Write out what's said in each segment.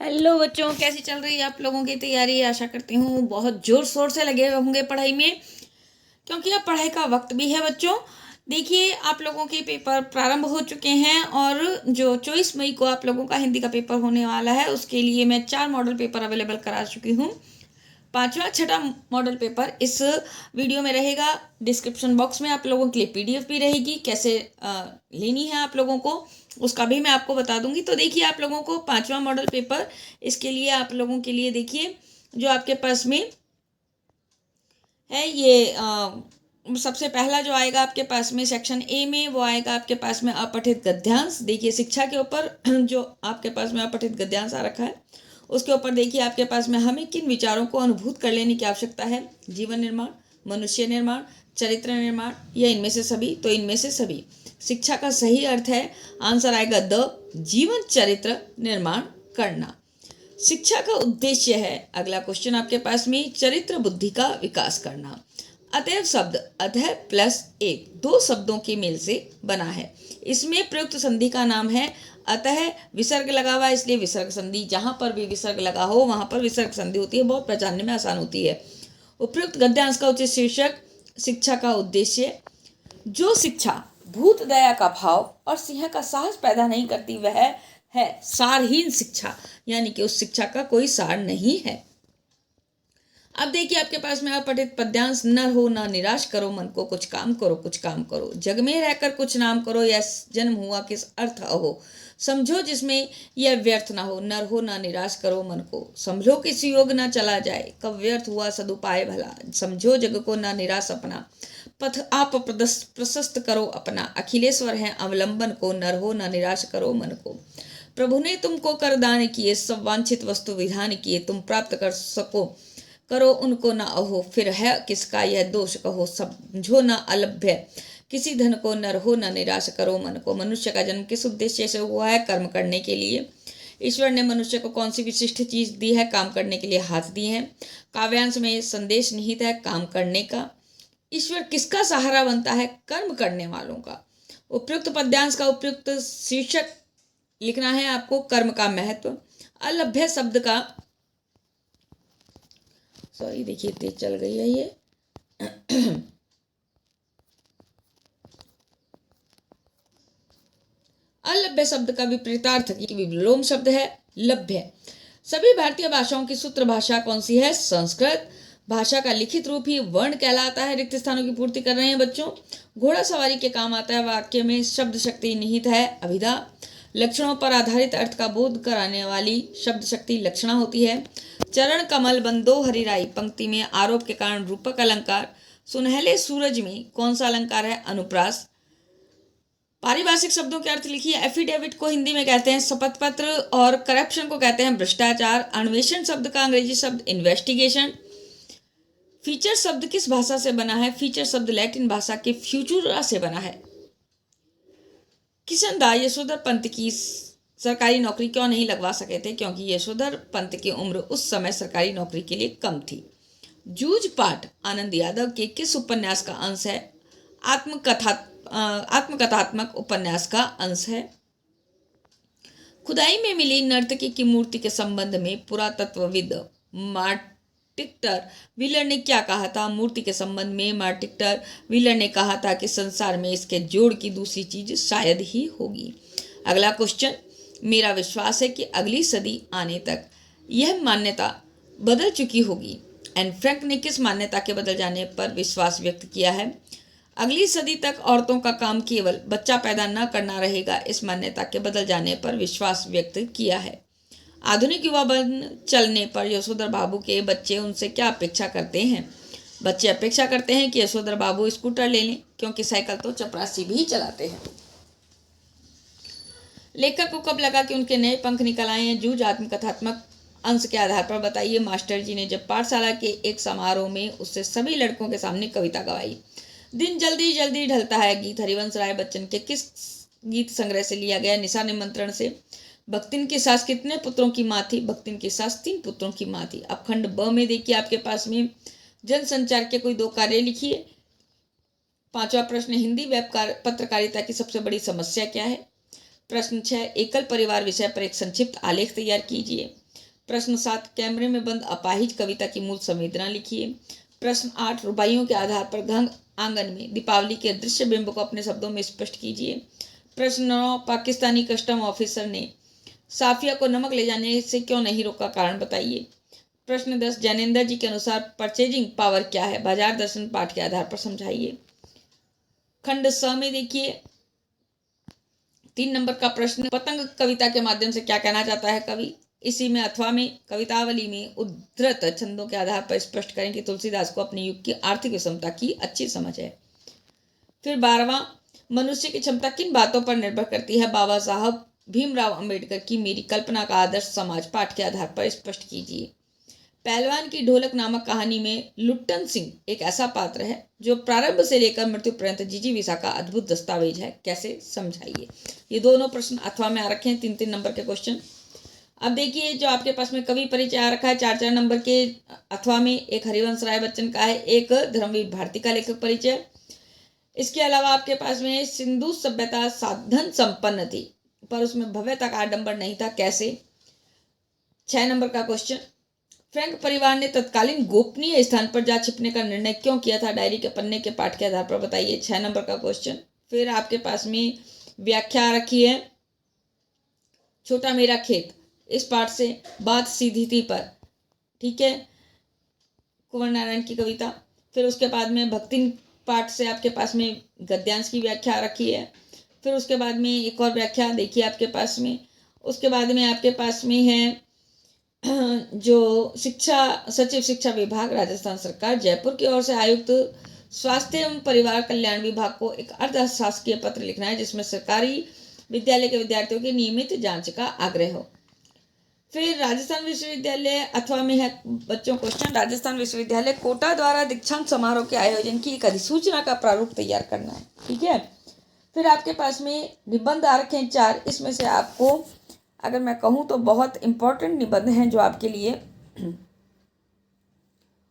Hello बच्चों, कैसी चल रही है आप लोगों की तैयारी। आशा करती हूँ बहुत जोर शोर से लगे होंगे पढ़ाई में, क्योंकि अब पढ़ाई का वक्त भी है बच्चों। देखिए, आप लोगों के पेपर प्रारंभ हो चुके हैं और जो 24 मई को आप लोगों का हिंदी का पेपर होने वाला है, उसके लिए मैं 4 मॉडल पेपर अवेलेबल करा चुकी हूँ। पांचवा छठा मॉडल पेपर इस वीडियो में रहेगा। डिस्क्रिप्शन बॉक्स में आप लोगों के लिए पीडीएफ भी रहेगी, कैसे लेनी है आप लोगों को उसका भी मैं आपको बता दूंगी। तो देखिए, आप लोगों को पांचवा मॉडल पेपर, इसके लिए आप लोगों के लिए देखिए जो आपके पास में है ये सबसे पहला जो आएगा आपके पास में सेक्शन ए में, वो आएगा आपके पास में अपठित गद्यांश। देखिए, शिक्षा के ऊपर जो आपके पास में अपठित गद्यांश आ रखा है, उसके ऊपर देखिए आपके पास में हमें किन विचारों को अनुभूत कर लेने की आवश्यकता है। जीवन निर्माण, मनुष्य निर्माण, चरित्र निर्माण, या इनमें से सभी। तो इनमें से सभी शिक्षा का सही अर्थ है, आंसर आएगा द, जीवन चरित्र निर्माण करना। शिक्षा का उद्देश्य है, अगला क्वेश्चन आपके पास में, चरित्र बुद्धि का विकास करना। अतएव शब्द अतः प्लस एक दो शब्दों के मेल से बना है। इसमें प्रयुक्त संधि का नाम है अतः। विसर्ग लगा हुआ, इसलिए विसर्ग संधि, जहां पर भी विसर्ग लगा हो वहां पर विसर्ग संधि होती है, बहुत पहचानने में आसान होती है। उपयुक्त गद्यांश का उचित शीर्षक, शिक्षा का उद्देश्य। जो शिक्षा भूत दया का भाव और सिंह का साहस पैदा नहीं करती, वह है सारहीन शिक्षा, यानी कि उस शिक्षा का कोई सार नहीं है। अब देखिए आपके पास में अपठित पद्यांश, न हो न निराश करो मन को, कुछ काम करो कुछ काम करो, जग में रहकर कुछ नाम करो, या जन्म हुआ किस अर्थ हो, समझो जिसमें यह व्यर्थ ना हो, नर हो न निराश करो मन को, समझो किस योग न चला जाए, कब व्यर्थ हुआ सदुपाय भला, समझो जग को न निराश अपना, पथ आप प्रशस्त करो अपना, अखिलेश्वर है अवलंबन को, नर हो न निराश करो मन को, प्रभु ने तुमको कर दान किए, सब वांछित वस्तु विधान किए, तुम प्राप्त कर सको करो उनको न अहो, फिर है किसका यह दोष कहो, समझो न अलभ्य किसी धन को, नर हो न निराश करो मन को। मनुष्य का जन्म किस उद्देश्य से हुआ है? कर्म करने के लिए। ईश्वर ने मनुष्य को कौन सी विशिष्ट चीज दी है? काम करने के लिए हाथ दिए हैं। काव्यांश में संदेश निहित है काम करने का। ईश्वर किसका सहारा बनता है? कर्म करने वालों का। उपयुक्त पद्यांश का उपयुक्त शीर्षक लिखना है आपको, कर्म का महत्व। अलभ्य शब्द का, सॉरी देखिए तेज चल गई है ये अलभ्य शब्द का विपरीतार्थ विलोम शब्द है लभ्य। सभी भारतीय भाषाओं की सूत्र भाषा कौन सी है? संस्कृत। भाषा का लिखित रूप ही वर्ण कहलाता है। रिक्त स्थानों की पूर्ति कर रहे हैं बच्चों। घोड़ा सवारी के काम आता है। वाक्य में शब्द शक्ति निहित है अभिधा। लक्षणों पर आधारित अर्थ का बोध कराने वाली शब्द शक्ति लक्षणा होती है। चरण कमल बंदो हरिराई, पंक्ति में आरोप के कारण रूपक अलंकार। सुनहले सूरज में कौन सा अलंकार है? अनुप्रास। पारिभाषिक शब्दों के अर्थ लिखिए। एफिडेविट को हिंदी में कहते हैं शपथ पत्र, और करप्शन को कहते हैं भ्रष्टाचार। अन्वेषण शब्द का अंग्रेजी शब्द इन्वेस्टिगेशन। फीचर शब्द किस भाषा से बना है? फीचर शब्द लैटिन भाषा के फ्यूचुरा से बना है। किशनदास यशोधर पंत की सरकारी नौकरी क्यों नहीं लगवा सके थे? क्योंकि यशोधर पंत की उम्र उस समय सरकारी नौकरी के लिए कम थी। जूझ पाठ आनंद यादव के किस उपन्यास का अंश है? आत्मकथात्मक उपन्यास का अंश है। खुदाई में मिली नर्तकी की मूर्ति के संबंध में पुरातत्वविद मार्टिक्टर व्हीलर ने क्या कहा था? मूर्ति के संबंध में मार्टिक्टर व्हीलर ने कहा था कि संसार में इसके जोड़ की दूसरी चीज शायद ही होगी। अगला क्वेश्चन, मेरा विश्वास है कि अगली सदी आने तक यह मान्यता बदल चुकी होगी। एन फ्रैंक ने किस मान्यता के बदल जाने पर विश्वास व्यक्त किया है? अगली सदी तक औरतों का काम केवल बच्चा पैदा न करना रहेगा, इस मान्यता के बदल जाने पर विश्वास व्यक्त किया है। आधुनिक युवा बन चलने पर यशोधर बाबू के बच्चे उनसे क्या अपेक्षा करते हैं? बच्चे अपेक्षा करते हैं कि यशोधर बाबू स्कूटर ले लें, क्योंकि साइकिल तो चपरासी भी चलाते हैं। लेखक को कब लगा कि उनके नए पंख निकल आए हैं? जूझ आत्मकथात्मक अंश के आधार पर बताइए। मास्टर जी ने जब पाठशाला के एक समारोह में उससे सभी लड़कों के सामने कविता गवाई। दिन जल्दी जल्दी ढलता है गीत हरिवंश राय बच्चन के किस गीत संग्रह से लिया गया? निशा निमंत्रण से। भक्तिन की सास कितने पुत्रों की माँ थी? भक्तिन की सास 3 पुत्रों की माँ थी। अब खंड ब में देखिए आपके पास में जनसंचार के कोई 2 कार्य लिखिए। 5वां प्रश्न, हिंदी वेब पत्रकारिता की सबसे बड़ी समस्या क्या है? प्रश्न 6, एकल परिवार विषय पर एक संक्षिप्त आलेख तैयार कीजिए। प्रश्न 7, कैमरे में बंद अपाहिज कविता की मूल संवेदना लिखिए। प्रश्न 8, रुबाइयों के आधार पर घंग आंगन में दीपावली के दृश्य बिंब को अपने शब्दों में स्पष्ट कीजिए। प्रश्न 9, पाकिस्तानी कस्टम ऑफिसर ने साफिया को नमक ले जाने से क्यों नहीं रोका, कारण बताइए। प्रश्न 10, ज्ञानेंद्र जी के अनुसार परचेजिंग पावर क्या है, बाजार दर्शन पाठ के आधार पर समझाइए। खंड स में देखिए 3 नंबर का प्रश्न, पतंग कविता के माध्यम से क्या कहना चाहता है कवि। इसी में अथवा में कवितावली में उद्धृत छंदों के आधार पर स्पष्ट करें कि तुलसीदास को अपने युग की आर्थिक विषमता की अच्छी समझ है। फिर 12वां, मनुष्य की क्षमता किन बातों पर निर्भर करती है, बाबा साहब भीमराव अंबेडकर की मेरी कल्पना का आदर्श समाज पाठ के आधार पर स्पष्ट कीजिए। पहलवान की ढोलक नामक कहानी में लुट्टन सिंह एक ऐसा पात्र है जो प्रारंभ से लेकर मृत्यु पर्यंत जिजीविषा का अद्भुत दस्तावेज है, कैसे समझाइए। ये दोनों प्रश्न अथवा में आ रखे हैं, 3-3 नंबर के क्वेश्चन। अब देखिए जो आपके पास में कवि परिचय आ रखा है 4-4 नंबर के अथवा में, एक हरिवंश राय बच्चन का है, एक धर्मवीर भारती का लेखक परिचय। इसके अलावा आपके पास में सिंधु सभ्यता साधन संपन्न थी पर उसमें भव्यता का आडंबर नहीं था, कैसे। 6 नंबर का क्वेश्चन, फ्रैंक परिवार ने तत्कालीन गोपनीय स्थान पर जा छिपने का निर्णय क्यों किया था, डायरी के पन्ने के पाठ के आधार पर बताइए। 6 नंबर का क्वेश्चन। फिर आपके पास में व्याख्या रखी है, छोटा मेरा खेत, इस पाठ से बात सीधी थी पर, ठीक है, कुंवर नारायण की कविता। फिर उसके बाद में भक्ति पाठ से आपके पास में गद्यांश की व्याख्या रखी है। फिर उसके बाद में एक और व्याख्या देखिए आपके पास में, उसके बाद में आपके पास में है जो शिक्षा सचिव शिक्षा विभाग राजस्थान सरकार जयपुर की ओर से आयुक्त स्वास्थ्य एवं परिवार कल्याण विभाग को एक अर्ध शासकीय पत्र लिखना है जिसमें सरकारी विद्यालय के विद्यार्थियों की नियमित जांच का आग्रह हो। फिर राजस्थान विश्वविद्यालय अथवा में है बच्चों क्वेश्चन, राजस्थान विश्वविद्यालय कोटा द्वारा दीक्षांत समारोह के आयोजन की एक अधिसूचना का प्रारूप तैयार करना है, ठीक है। फिर आपके पास में निबंध आ रखे हैं 4, इसमें से आपको अगर मैं कहूँ तो बहुत इंपॉर्टेंट निबंध हैं जो आपके लिए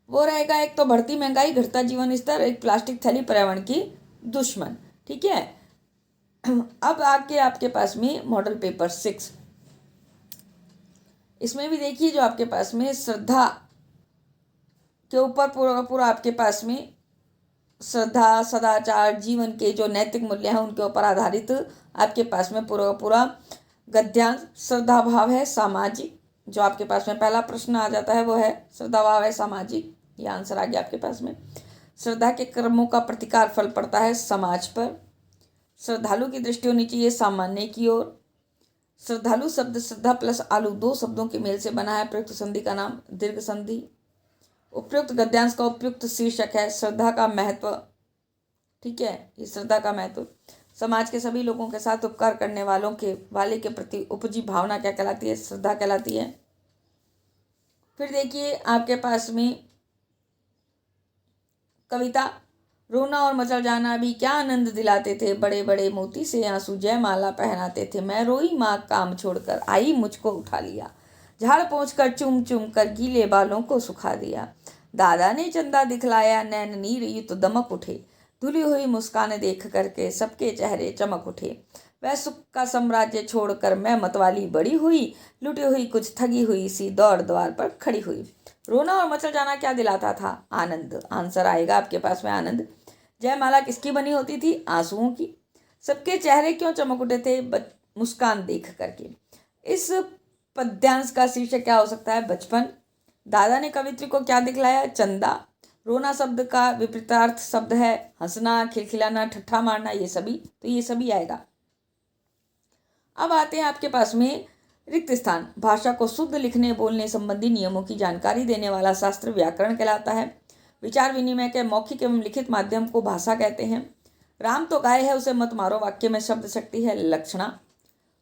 वो रहेगा, एक तो बढ़ती महंगाई घटता जीवन स्तर, एक प्लास्टिक थैली पर्यावरण की दुश्मन, ठीक है। अब आके आपके पास में मॉडल पेपर 6, इसमें भी देखिए जो आपके पास में श्रद्धा के ऊपर पूरा आपके पास में श्रद्धा सदाचार जीवन के जो नैतिक मूल्य हैं उनके ऊपर आधारित आपके पास में पूरा गद्यांश श्रद्धा भाव है सामाजिक, जो आपके पास में पहला प्रश्न आ जाता है वो है श्रद्धा भाव है सामाजिक, ये आंसर आ गया आपके पास में। श्रद्धा के कर्मों का प्रतिकार फल पड़ता है समाज पर, श्रद्धालु की दृष्टि होनी चाहिए सामान्य की ओर। श्रद्धालु शब्द श्रद्धा प्लस आलू 2 शब्दों के मेल से बना है, प्रयुक्त संधि का नाम दीर्घ संधि। उपयुक्त गद्यांश का उपयुक्त शीर्षक है श्रद्धा का महत्व, ठीक है, ये श्रद्धा का महत्व। समाज के सभी लोगों के साथ उपकार करने वाले के प्रति उपजी भावना क्या कहलाती है, श्रद्धा कहलाती है। फिर देखिए आपके पास में कविता, रोना और मचल जाना भी क्या आनंद दिलाते थे, बड़े बड़े मोती से आंसू जयमाला पहनाते थे, मैं रोई माँ काम छोड़कर आई मुझको उठा लिया, झाड़ पोंछ कर चूम चूम कर गीले बालों को सुखा दिया, दादा ने चंदा दिखलाया नैन नीर युत दमक उठे, धुली हुई मुस्कान देख करके सबके चेहरे चमक उठे, वह सुख का साम्राज्य छोड़कर मैं मतवाली बड़ी हुई, लुटी हुई कुछ थगी हुई सी दौड़ द्वार पर खड़ी हुई। रोना और मचल जाना क्या दिलाता था, आनंद, आंसर आएगा आपके पास में आनंद। जयमाला किसकी बनी होती थी, आंसुओं की। सबके चेहरे क्यों चमक उठे थे, मुस्कान देख करके। इस पद्यांश का शीर्षक क्या हो सकता है, बचपन। दादा ने कवित्री को क्या दिखलाया, चंदा। रोना शब्द का विपरीतार्थ शब्द है हंसना, खिलखिलाना, ठट्ठा मारना, ये सभी आएगा। अब आते हैं आपके पास में रिक्त स्थान। भाषा को शुद्ध लिखने बोलने संबंधी नियमों की जानकारी देने वाला शास्त्र व्याकरण कहलाता है। विचार विनिमय के मौखिक एवं लिखित माध्यम को भाषा कहते हैं। राम तो गाय है उसे मत मारो वाक्य में शब्द शक्ति है लक्षणा।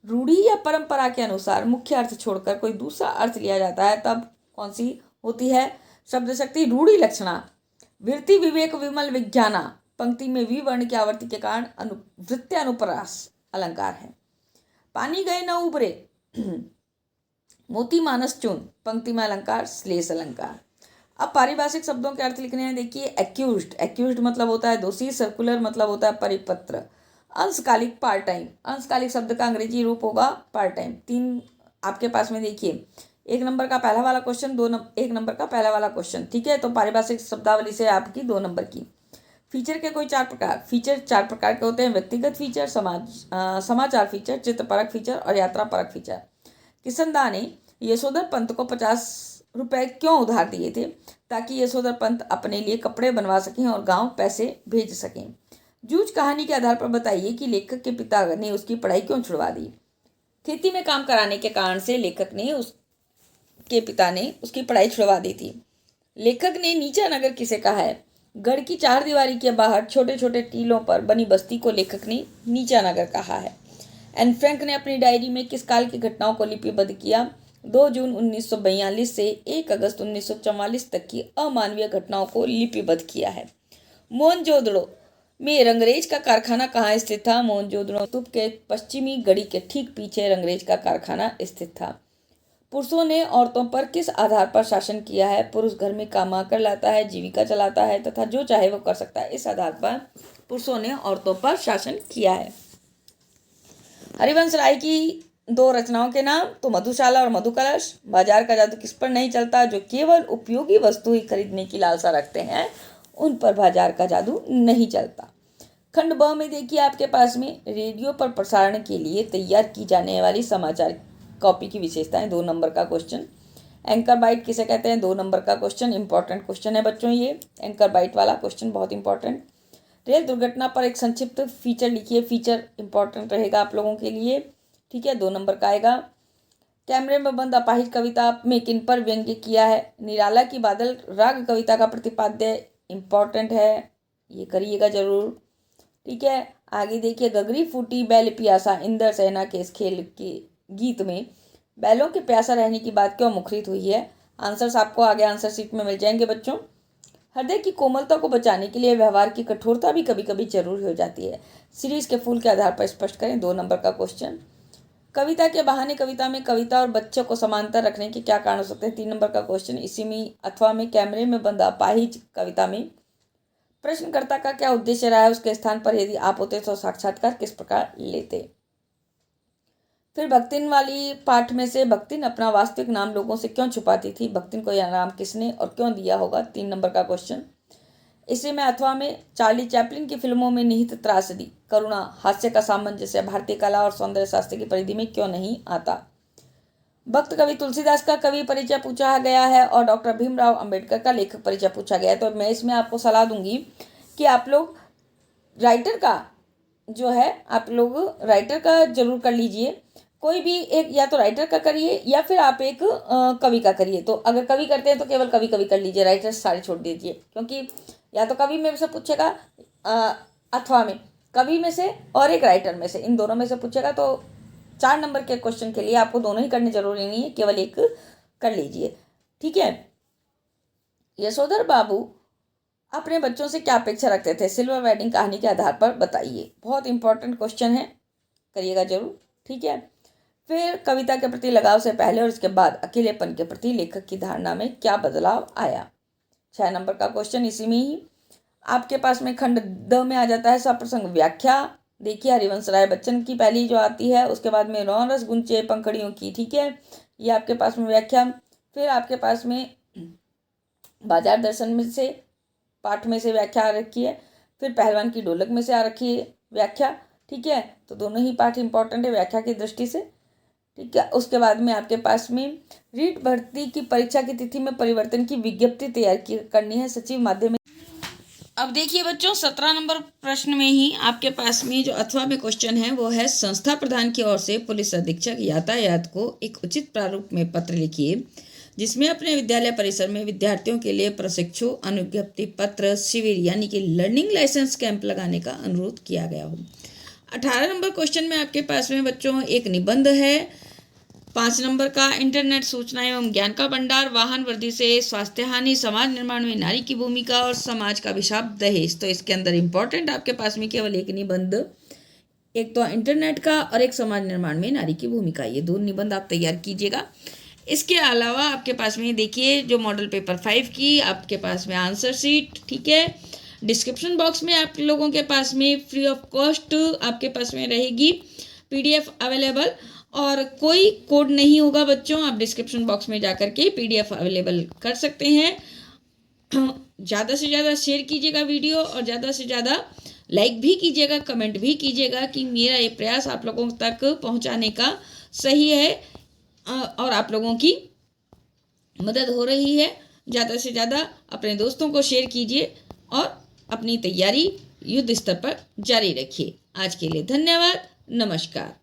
रूढ़ी या परंपरा के अनुसार मुख्य अर्थ छोड़कर कोई दूसरा अर्थ लिया जाता है तब कौन सी होती है, शब्द शक्ति रूढ़ी लक्षणा। वृत्ति विवेक विमल विज्ञाना, पंक्ति में वी वर्ण की आवर्ती के कारण वृत्ति अनुप्रास अलंकार है। पानी गए न उबरे, मोती मानस चून, पंक्ति में अलंकार श्लेष अलंकार। अब पारिभाषिक शब्दों के अर्थ लिखने हैं। देखिए एक्यूज्ड, एक्यूज्ड मतलब होता है दोषी, सर्कुलर मतलब होता है परिपत्र, अंशकालिक पार्ट टाइम, अंशकालिक शब्द का अंग्रेजी रूप होगा पार्ट टाइम। 3 आपके पास में देखिए, 1 नंबर का पहला वाला क्वेश्चन, 1 नंबर का पहला वाला क्वेश्चन, ठीक है। तो पारिभाषिक शब्दावली से आपकी 2 नंबर की। फीचर के कोई 4 प्रकार, फीचर 4 प्रकार के होते हैं, व्यक्तिगत फीचर, समाचार फीचर, चित्रपरक फीचर और यात्रा परक फीचर। किशनदा ने यशोधर पंत को 50 रुपए क्यों उधार दिए थे? ताकि यशोधर पंत अपने लिए कपड़े बनवा सकें और गांव पैसे भेज सकें। जूझ कहानी के आधार पर बताइए कि लेखक के पिता ने उसकी पढ़ाई क्यों छुड़वा दी? खेती में काम कराने के कारण से लेखक ने उसके पिता ने उसकी पढ़ाई छुड़वा दी थी। लेखक ने नीचा नगर किसे कहा है? गढ़ की 4 दीवारी के बाहर छोटे छोटे टीलों पर बनी बस्ती को लेखक ने नीचा नगर कहा है। एन फ्रैंक ने अपनी डायरी में किस काल की घटनाओं को लिपिबद्ध किया? 2 जून 1942 से 1 अगस्त 1944 तक की अमानवीय घटनाओं को लिपिबद्ध किया है। मोहनजोदड़ो में रंगरेज का कारखाना कहाँ स्थित था? मोहनजोदड़ो स्तूप के पश्चिमी गड़ी के ठीक पीछे रंगरेज का कारखाना स्थित था। पुरुषों ने औरतों पर किस आधार पर शासन किया है? पुरुष घर में कमा कर लाता है, जीविका चलाता है तथा जो चाहे वो कर सकता है। इस आधार पर पुरुषों ने औरतों पर शासन किया है। हरिवंश राय की 2 रचनाओं के नाम, तो मधुशाला और मधुकलश। बाजार का जादू किस पर नहीं चलता? जो केवल उपयोगी वस्तु ही खरीदने की लालसा रखते हैं उन पर बाजार का जादू नहीं चलता। खंड ब में देखिए आपके पास में रेडियो पर प्रसारण के लिए तैयार की जाने वाली समाचार कॉपी की विशेषताएं, 2 नंबर का क्वेश्चन। एंकर बाइट किसे कहते हैं? 2 नंबर का क्वेश्चन, इंपॉर्टेंट क्वेश्चन है बच्चों ये एंकर बाइट वाला क्वेश्चन, बहुत इंपॉर्टेंट। रेल दुर्घटना पर एक संक्षिप्त फीचर लिखिए, फीचर इंपॉर्टेंट रहेगा आप लोगों के लिए, ठीक है, 2 नंबर का आएगा। कैमरे में बंद अपाहिज कविता में किन पर व्यंग्य किया है? निराला की बादल राग कविता का प्रतिपाद्य इंपॉर्टेंट है, ये करिएगा जरूर, ठीक है। आगे देखिए, गगरी फूटी बैल पियासा, इंदर सेना के इस खेल के गीत में बैलों के प्यासा रहने की बात क्यों मुखरित हुई है? आंसर्स आपको आगे आंसर शीट में मिल जाएंगे बच्चों। हृदय की कोमलता को बचाने के लिए व्यवहार की कठोरता भी कभी कभी जरूरी हो जाती है। सीरीज के फूल के आधार पर स्पष्ट करें, 2 नंबर का क्वेश्चन। कविता के बहाने कविता में कविता और बच्चों को समांतर रखने के क्या कारण हो सकते हैं? 3 नंबर का क्वेश्चन। इसी में अथवा में कैमरे में बंद अपाहिज कविता में प्रश्नकर्ता का क्या उद्देश्य रहा है? उसके स्थान पर यदि आप होते तो साक्षात्कार किस प्रकार लेते? फिर भक्तिन वाली पाठ में से भक्तिन अपना वास्तविक नाम लोगों से क्यों छुपाती थी? भक्तिन को यह नाम किसने और क्यों दिया होगा? 3 नंबर का क्वेश्चन। इसी में अथवा में चार्ली चैपलिन की फिल्मों में निहित त्रासदी, करुणा, हास्य का सामंजस्य भारतीय कला और सौंदर्य शास्त्र की परिधि में क्यों नहीं आता? भक्त कवि तुलसीदास का कवि परिचय पूछा गया है और डॉक्टर भीमराव अंबेडकर का लेखक परिचय पूछा गया है। तो मैं इसमें आपको सलाह दूंगी कि आप लोग राइटर का जो है, आप लोग राइटर का जरूर कर लीजिए। कोई भी एक, या तो राइटर का करिए या फिर आप एक कवि का करिए। तो अगर कवि करते हैं तो केवल कवि कर लीजिए, राइटर सारे छोड़ दीजिए, क्योंकि या तो कवि में से पूछेगा अथवा में, कवि में से और एक राइटर में से, इन दोनों में से पूछेगा। तो 4 नंबर के क्वेश्चन के लिए आपको दोनों ही करने जरूरी नहीं है, केवल एक कर लीजिए, ठीक है। यशोधर बाबू अपने बच्चों से क्या अपेक्षा रखते थे? सिल्वर वेडिंग कहानी के आधार पर बताइए। बहुत इंपॉर्टेंट क्वेश्चन है, करिएगा जरूर, ठीक है। फिर कविता के प्रति लगाव से पहले और इसके बाद अकेलेपन के प्रति लेखक की धारणा में क्या बदलाव आया? 6 नंबर का क्वेश्चन। इसी में ही आपके पास में खंड द में आ जाता है सप्रसंग व्याख्या। देखिए, हरिवंश राय बच्चन की पहली जो आती है, उसके बाद में रौन रस गुंचे पंखड़ियों की, ठीक है, ये आपके पास में व्याख्या। फिर आपके पास में बाजार दर्शन में से पाठ में से व्याख्या आ रखी है। फिर पहलवान की ढोलक में से आ रखी है व्याख्या, ठीक है। तो दोनों ही पाठ इंपॉर्टेंट है व्याख्या की दृष्टि से, ठीक है। उसके बाद में आपके पास में रीट भर्ती की परीक्षा की तिथि में परिवर्तन की विज्ञप्ति तैयार करनी है सचिव माध्यमिक। अब देखिए बच्चों, 17 नंबर प्रश्न में ही आपके पास में जो अथवा में क्वेश्चन है वो है, संस्था प्रधान की ओर से पुलिस अधीक्षक यातायात को एक उचित प्रारूप में पत्र लिखिए जिसमें अपने विद्यालय परिसर में विद्यार्थियों के लिए प्रशिक्षु अनुज्ञप्ति पत्र शिविर यानी कि लर्निंग लाइसेंस कैंप लगाने का अनुरोध किया गया हो। 18 नंबर क्वेश्चन में आपके पास में बच्चों एक निबंध है। 5 नंबर का, इंटरनेट सूचना एवं ज्ञान का भंडार, वाहन वृद्धि से स्वास्थ्य हानि, समाज निर्माण में नारी की भूमिका और समाज का अभिशाप दहेज। तो इसके अंदर इंपॉर्टेंट आपके पास में केवल एक निबंध, एक तो इंटरनेट का और एक समाज निर्माण में नारी की भूमिका, ये 2 निबंध आप तैयार कीजिएगा। इसके अलावा आपके पास में देखिए जो मॉडल पेपर 5 की आपके पास में आंसर शीट, ठीक है, डिस्क्रिप्शन बॉक्स में आप लोगों के पास में फ्री ऑफ कॉस्ट आपके पास में रहेगी PDF अवेलेबल, और कोई कोड नहीं होगा बच्चों। आप डिस्क्रिप्शन बॉक्स में जा कर के PDF अवेलेबल कर सकते हैं। ज़्यादा से ज़्यादा शेयर कीजिएगा वीडियो, और ज़्यादा से ज़्यादा लाइक भी कीजिएगा, कमेंट भी कीजिएगा कि मेरा ये प्रयास आप लोगों तक पहुंचाने का सही है और आप लोगों की मदद हो रही है। ज़्यादा से ज़्यादा अपने दोस्तों को शेयर कीजिए और अपनी तैयारी युद्ध स्तर पर जारी रखिए। आज के लिए धन्यवाद, नमस्कार।